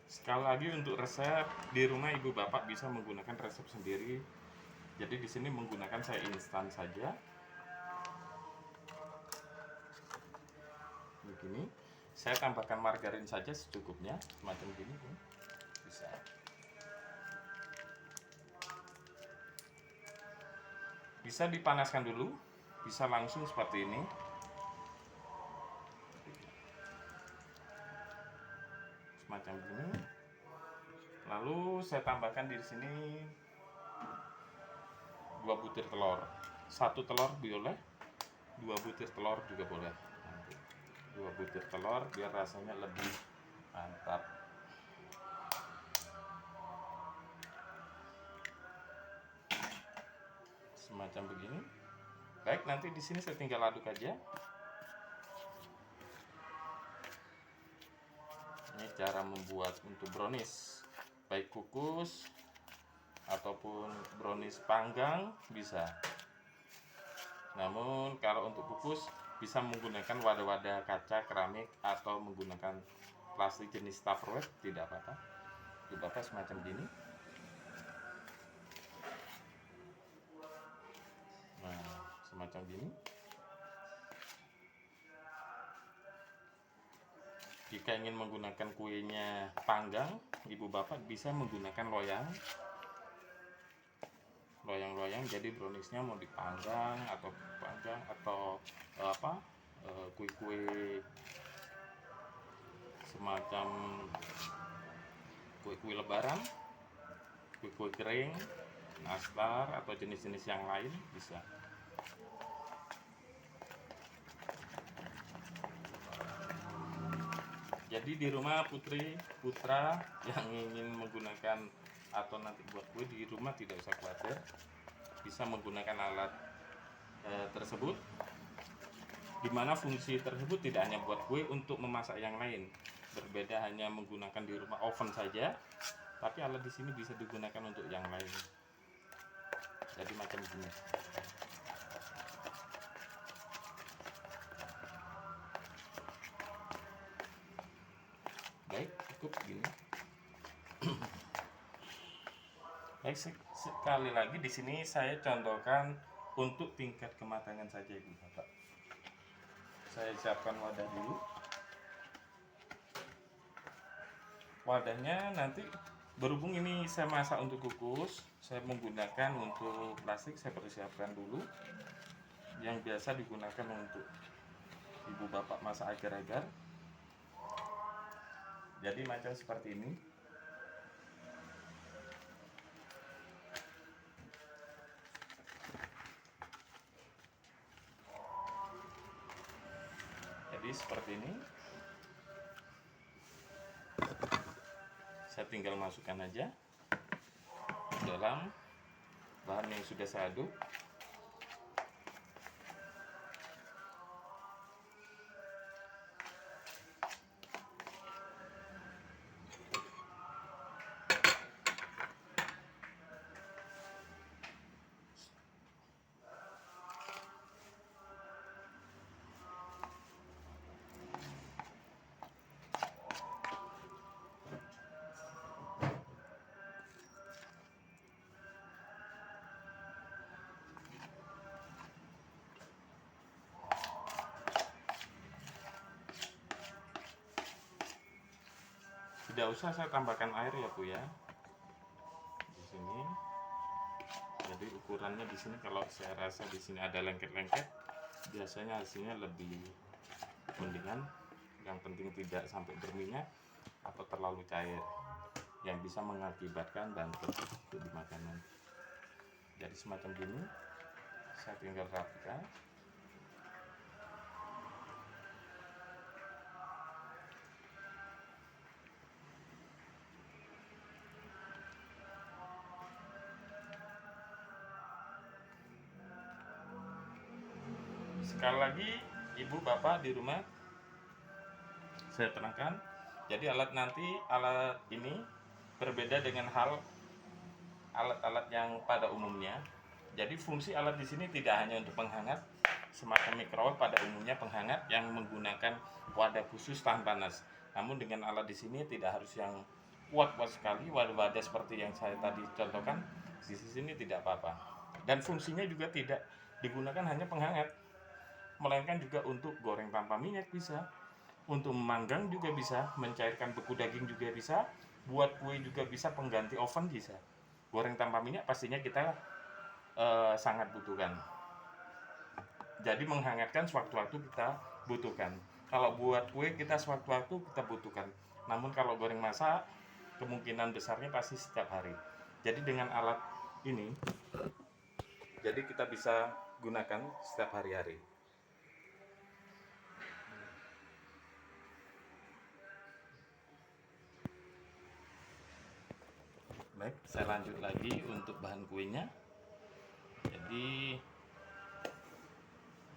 S1: Sekali lagi untuk resep di rumah ibu bapak bisa menggunakan resep sendiri. Jadi di sini menggunakan saya instan saja. Begini. Saya tambahkan margarin saja secukupnya, semacam gini, Bu. Bisa. Bisa dipanaskan dulu, bisa langsung seperti ini. Semacam gini. Lalu saya tambahkan di sini 2 butir telur. 1 telur boleh, 2 butir telur juga boleh. 2 butir telur biar rasanya lebih mantap. Semacam begini. Baik, nanti di sini saya tinggal aduk aja. Ini cara membuat untuk brownies, baik kukus ataupun brownies panggang bisa. Namun kalau untuk kukus bisa menggunakan wadah-wadah kaca keramik atau menggunakan plastik jenis Tupperware, tidak apa-apa. Tidak apa semacam gini. Nah, semacam gini. Jika ingin menggunakan kuenya panggang, ibu bapak bisa menggunakan loyang, jadi browniesnya mau dipanggang atau kue-kue semacam kue-kue lebaran, kue-kue kering, nastar atau jenis-jenis yang lain bisa. Jadi di rumah putra yang ingin menggunakan atau nanti buat kue di rumah tidak usah khawatir, bisa menggunakan alat tersebut, dimana fungsi tersebut tidak hanya buat kue, untuk memasak yang lain. Berbeda hanya menggunakan di rumah oven saja, tapi alat di sini bisa digunakan untuk yang lain. Jadi macam gini. Baik, cukup gini. Baik, sekali lagi di sini saya contohkan untuk tingkat kematangan saja, ibu bapak. Saya siapkan wadah dulu. Wadahnya nanti berhubung ini saya masak untuk kukus, saya menggunakan untuk plastik, saya persiapkan dulu. Yang biasa digunakan untuk ibu bapak masak agar-agar. Jadi macam seperti ini. Jadi seperti ini. Saya tinggal masukkan aja dalam bahan yang sudah saya aduk. Tidak usah saya tambahkan air ya Bu ya. Di sini. Jadi ukurannya di sini kalau saya rasa di sini ada lengket-lengket, biasanya hasilnya lebih mendingan. Yang penting tidak sampai berminyak atau terlalu cair yang bisa mengakibatkan bantet untuk di makanan. Jadi semacam gini, saya tinggal rapikan. Sekali lagi, ibu bapak di rumah, saya terangkan. Jadi alat ini berbeda dengan alat-alat yang pada umumnya. Jadi fungsi alat di sini tidak hanya untuk penghangat, semacam mikrowave pada umumnya penghangat yang menggunakan wadah khusus tahan panas. Namun dengan alat di sini tidak harus yang kuat-kuat sekali, wadah-wadah seperti yang saya tadi contohkan di sini tidak apa-apa. Dan fungsinya juga tidak digunakan hanya penghangat, melainkan juga untuk goreng tanpa minyak bisa, untuk memanggang juga bisa, mencairkan beku daging juga bisa, buat kue juga bisa, pengganti oven bisa. Goreng tanpa minyak pastinya kita sangat butuhkan. Jadi menghangatkan sewaktu-waktu kita butuhkan. Kalau buat kue kita sewaktu-waktu kita butuhkan. Namun kalau goreng masak kemungkinan besarnya pasti setiap hari. Jadi dengan alat ini, jadi kita bisa gunakan setiap hari-hari. Baik, saya lanjut lagi untuk bahan kuenya. Jadi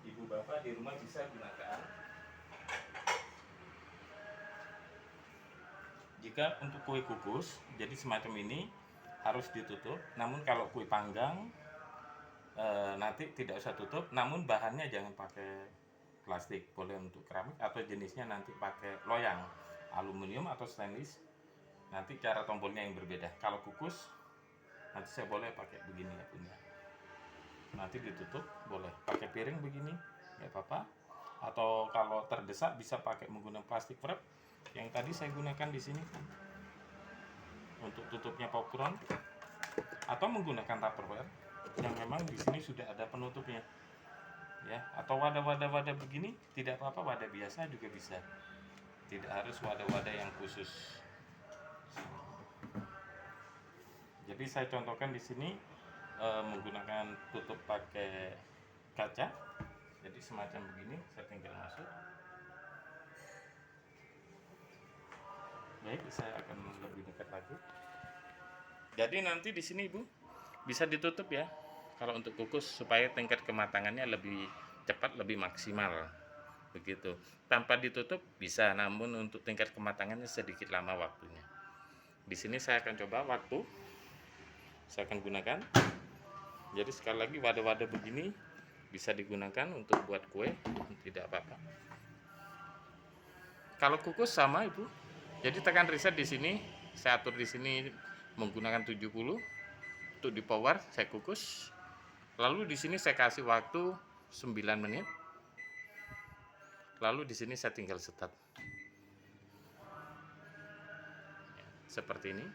S1: ibu bapak di rumah bisa gunakan. Jika untuk kue kukus, jadi semacam ini harus ditutup. Namun kalau kue panggang nanti tidak usah tutup. Namun bahannya jangan pakai plastik, boleh untuk keramik atau jenisnya nanti pakai loyang, aluminium atau stainless. Nanti cara tombolnya yang berbeda. Kalau kukus nanti saya boleh pakai begini ya punya. Nanti ditutup, boleh pakai piring begini, nggak apa-apa. Atau kalau terdesak bisa pakai menggunakan plastik wrap yang tadi saya gunakan di sini untuk tutupnya popcorn, atau menggunakan tupperware yang memang di sini sudah ada penutupnya. Ya, atau wadah-wadah begini tidak apa-apa, wadah biasa juga bisa. Tidak harus wadah-wadah yang khusus. Jadi saya contohkan di sini menggunakan tutup pakai kaca. Jadi semacam begini, saya tinggal masuk. Baik, saya akan lebih dekat lagi. Jadi nanti di sini Ibu bisa ditutup ya. Kalau untuk kukus supaya tingkat kematangannya lebih cepat, lebih maksimal. Begitu. Tanpa ditutup bisa, namun untuk tingkat kematangannya sedikit lama waktunya. Di sini saya akan coba waktu. Saya akan gunakan. Jadi sekali lagi wadah-wadah begini bisa digunakan untuk buat kue, tidak apa-apa. Kalau kukus sama Ibu. Jadi tekan reset di sini, saya atur di sini menggunakan 70 untuk di power, saya kukus. Lalu di sini saya kasih waktu 9 menit. Lalu di sini saya tinggal start. Seperti ini.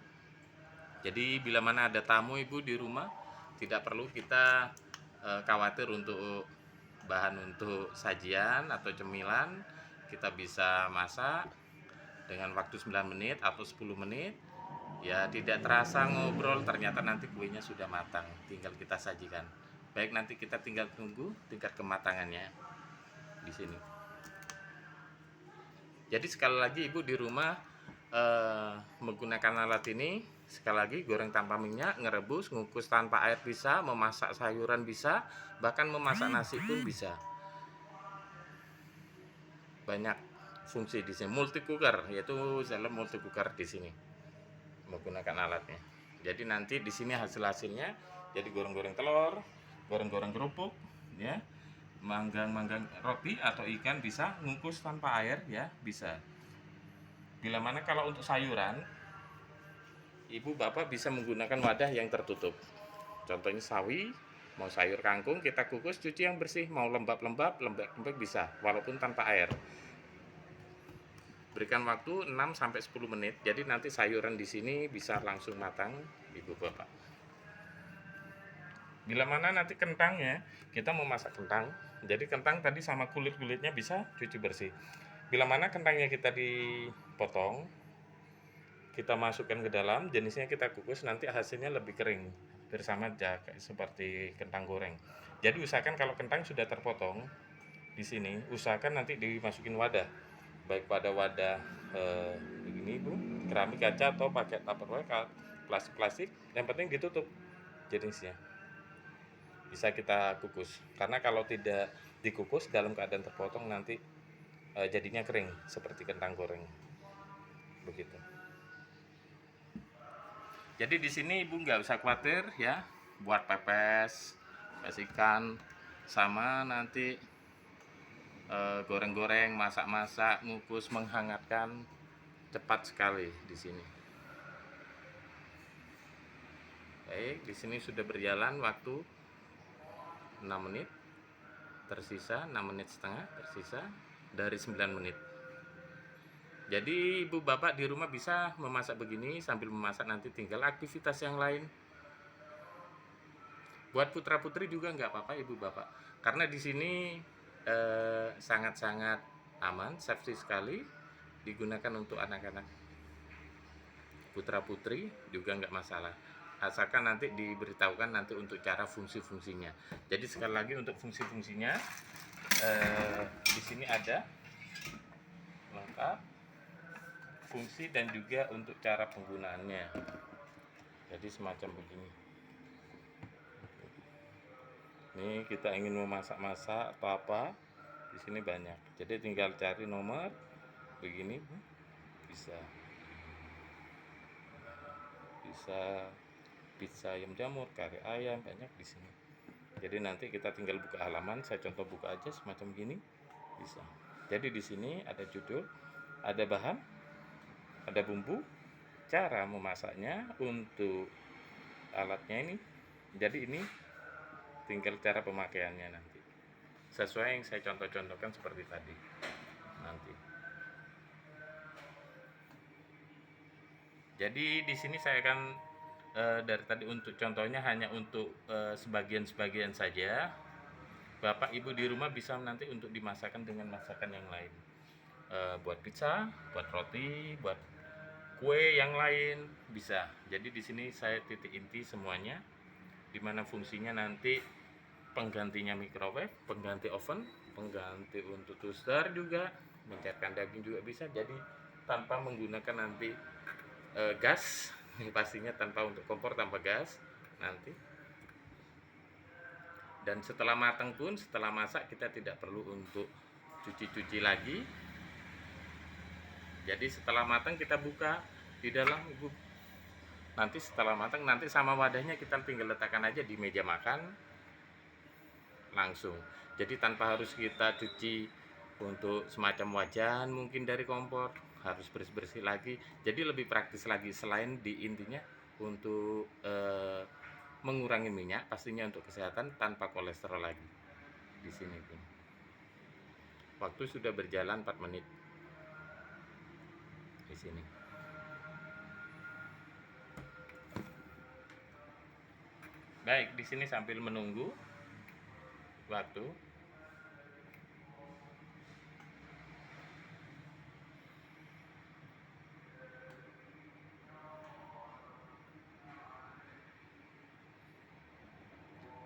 S1: Jadi bila mana ada tamu Ibu di rumah, tidak perlu kita khawatir untuk bahan untuk sajian atau cemilan. Kita bisa masak dengan waktu 9 menit atau 10 menit. Ya tidak terasa ngobrol, ternyata nanti kuenya sudah matang, tinggal kita sajikan. Baik, nanti kita tinggal tunggu tingkat kematangannya di sini. Jadi sekali lagi Ibu di rumah menggunakan alat ini, sekali lagi goreng tanpa minyak, ngerebus, ngukus tanpa air bisa, memasak sayuran bisa, bahkan memasak nasi pun bisa. Banyak fungsi di sini. Multi cooker, yaitu dalam multi cooker di sini menggunakan alatnya. Jadi nanti di sini hasilnya jadi goreng-goreng telur, goreng-goreng kerupuk, ya, manggang roti atau ikan bisa, ngukus tanpa air ya bisa. Bila mana kalau untuk sayuran, Ibu Bapak bisa menggunakan wadah yang tertutup. Contohnya sawi, mau sayur kangkung kita kukus, cuci yang bersih, mau lembab-lembab bisa, walaupun tanpa air. Berikan waktu 6 sampai 10 menit. Jadi nanti sayuran di sini bisa langsung matang, Ibu Bapak. Bila mana nanti kentangnya, kita mau masak kentang. Jadi kentang tadi sama kulit-kulitnya bisa cuci bersih. Bila mana kentangnya kita dipotong, kita masukkan ke dalam, jenisnya kita kukus, nanti hasilnya lebih kering. Bersama seperti kentang goreng. Jadi usahakan kalau kentang sudah terpotong di sini, usahakan nanti dimasukin wadah. Baik pada wadah begini Bu, keramik kaca atau pakai tupperware plastik-plastik, yang penting ditutup jenisnya. Bisa kita kukus. Karena kalau tidak dikukus dalam keadaan terpotong nanti jadinya kering seperti kentang goreng. Begitu. Jadi di sini Ibu nggak usah khawatir ya, buat pepes, ikan, sama nanti goreng-goreng, masak-masak, ngukus, menghangatkan, cepat sekali di sini. Baik, di sini sudah berjalan waktu 6 menit, tersisa 6 menit setengah, tersisa dari 9 menit. Jadi Ibu Bapak di rumah bisa memasak begini, sambil memasak nanti tinggal aktivitas yang lain. Buat putra-putri juga nggak apa-apa Ibu Bapak, karena di sini sangat-sangat aman, safety sekali, digunakan untuk anak-anak. Putra-putri juga nggak masalah, asalkan nanti diberitahukan nanti untuk cara fungsi-fungsinya. Jadi sekali lagi untuk fungsi-fungsinya di sini ada lengkap fungsi dan juga untuk cara penggunaannya. Jadi semacam begini. Ini kita ingin memasak-masak atau apa, di sini banyak. Jadi tinggal cari nomor begini, bisa pizza ayam jamur, kari ayam, banyak di sini. Jadi nanti kita tinggal buka halaman, saya contoh buka aja semacam gini, bisa. Jadi di sini ada judul, ada bahan, ada bumbu, cara memasaknya, untuk alatnya ini. Jadi ini tinggal cara pemakaiannya nanti. Sesuai yang saya contoh-contohkan seperti tadi. Nanti. Jadi di sini saya akan dari tadi untuk contohnya hanya untuk sebagian-sebagian saja. Bapak Ibu di rumah bisa nanti untuk dimasakkan dengan masakan yang lain. Buat pizza, buat roti, buat kue yang lain bisa. Jadi di sini saya titik inti semuanya, dimana fungsinya nanti penggantinya microwave, pengganti oven, pengganti untuk toaster juga, mencairkan daging juga bisa. Jadi tanpa menggunakan nanti gas, pastinya tanpa untuk kompor, tanpa gas nanti. Dan setelah matang pun, setelah masak kita tidak perlu untuk cuci-cuci lagi. Jadi setelah matang kita buka di dalam Ibu. Nanti setelah matang, nanti sama wadahnya kita tinggal letakkan aja di meja makan langsung. Jadi tanpa harus kita cuci untuk semacam wajan mungkin dari kompor, harus bersih-bersih lagi. Jadi lebih praktis lagi, selain di intinya untuk mengurangi minyak, pastinya untuk kesehatan, tanpa kolesterol lagi. Di sini pun. Waktu sudah berjalan 4 menit. Di sini. Baik, di sini sambil menunggu waktu.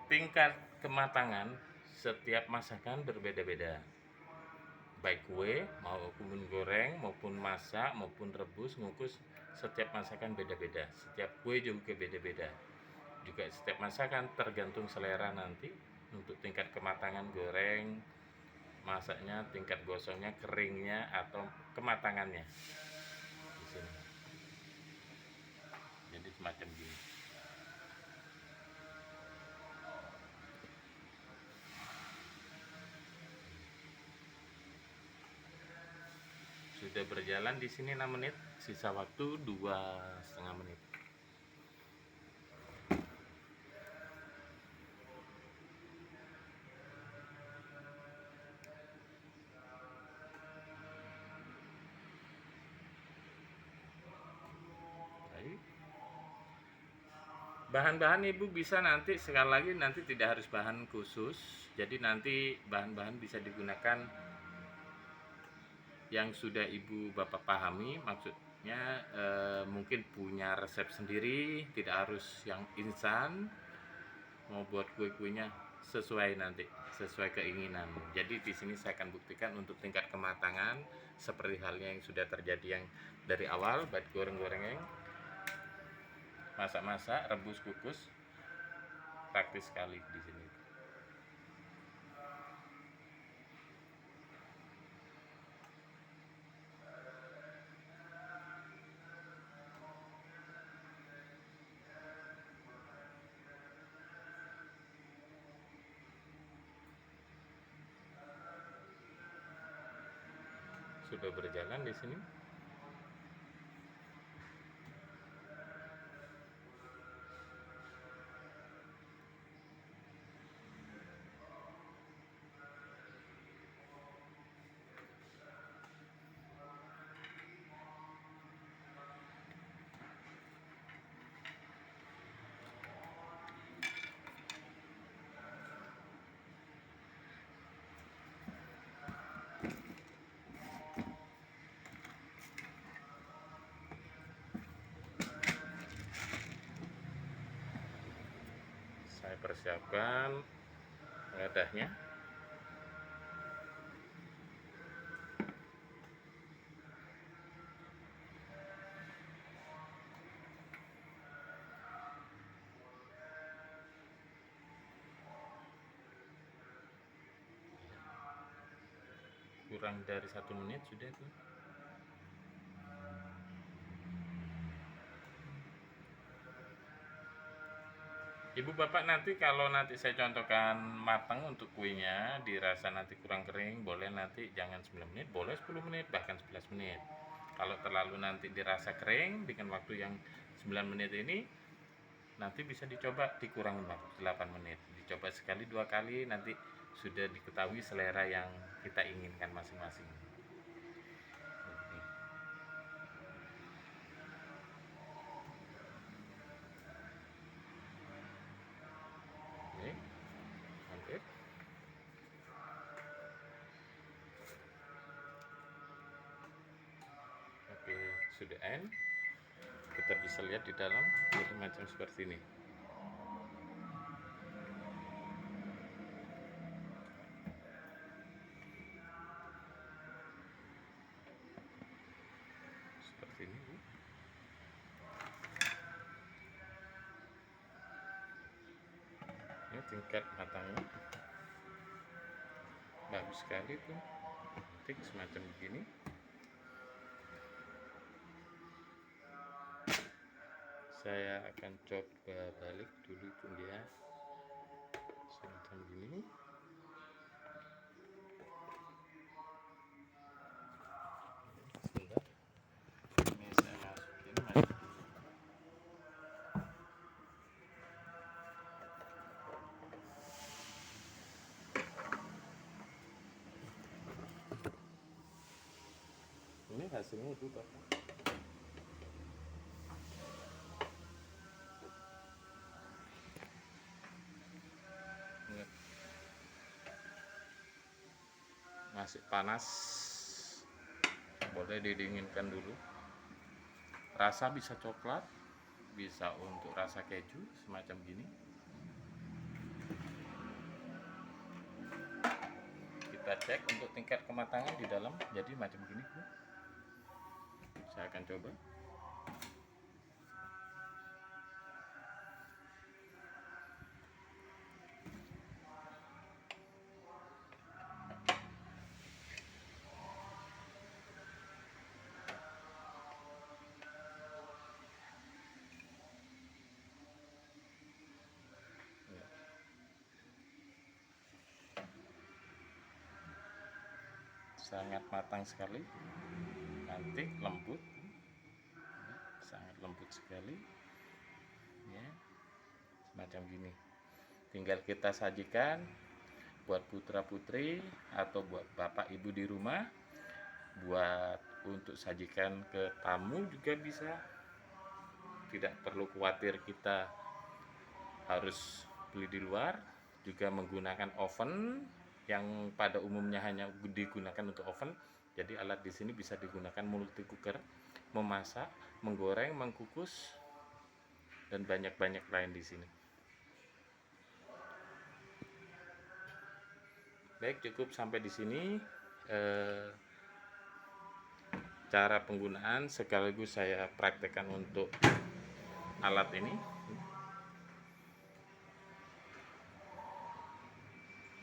S1: Tingkat kematangan setiap masakan berbeda-beda. Baik kue, maupun goreng, maupun masak, maupun rebus, ngukus, setiap masakan beda-beda. Setiap kue juga beda-beda. Juga setiap masakan tergantung selera nanti untuk tingkat kematangan goreng, masaknya, tingkat gosongnya, keringnya, atau kematangannya. Di sini. Jadi semacam gini. Sudah berjalan di sini 6 menit, sisa waktu 2,5 menit. Bahan-bahan ibu bisa nanti sekali lagi nanti tidak harus bahan khusus, jadi nanti bahan-bahan bisa digunakan yang sudah ibu bapak pahami, maksudnya mungkin punya resep sendiri, tidak harus yang instan, mau buat kue-kuenya sesuai nanti, sesuai keinginan. Jadi di sini saya akan buktikan untuk tingkat kematangan seperti halnya yang sudah terjadi yang dari awal, baik goreng-goreng, masak-masak, rebus, kukus, praktis sekali di sini. Sudah berjalan di sini. Saya persiapkan wadahnya. Kurang dari 1 menit sudah tuh. Ibu bapak nanti kalau nanti saya contohkan matang untuk kuenya, dirasa nanti kurang kering, boleh nanti jangan 9 menit, boleh 10 menit, bahkan 11 menit. Kalau terlalu nanti dirasa kering dengan waktu yang 9 menit ini, nanti bisa dicoba dikurangin waktu 8 menit. Dicoba sekali 2 kali, nanti sudah diketahui selera yang kita inginkan masing-masing. Oke, mantap. Oke, sudah end. Kita bisa lihat di dalam jadi macam seperti ini. Seperti ini, Bu. Ini tingkat matangnya bagus sekali tuh, cantik semacam begini. Saya akan coba balik dulu tuh dia semacam gini. Sebentar, ini saya masukin maju dulu. Ini hasilnya itu Bapak. Masih panas, boleh didinginkan dulu. Rasa bisa coklat, bisa untuk rasa keju semacam gini. Kita cek untuk tingkat kematangan di dalam jadi macam gini, Bu. Saya akan coba. Sangat matang sekali, nanti lembut, sangat lembut sekali ya, semacam gini. Tinggal kita sajikan buat putra putri atau buat bapak ibu di rumah, buat untuk sajikan ke tamu juga bisa. Tidak perlu khawatir kita harus beli di luar, juga menggunakan oven yang pada umumnya hanya digunakan untuk oven. Jadi alat di sini bisa digunakan multi cooker, memasak, menggoreng, mengkukus, dan banyak-banyak lain di sini. Baik, cukup sampai di sini cara penggunaan sekaligus saya praktekkan untuk alat ini.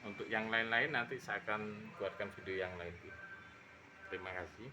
S1: Untuk yang lain-lain nanti saya akan buatkan video yang lain. Terima kasih.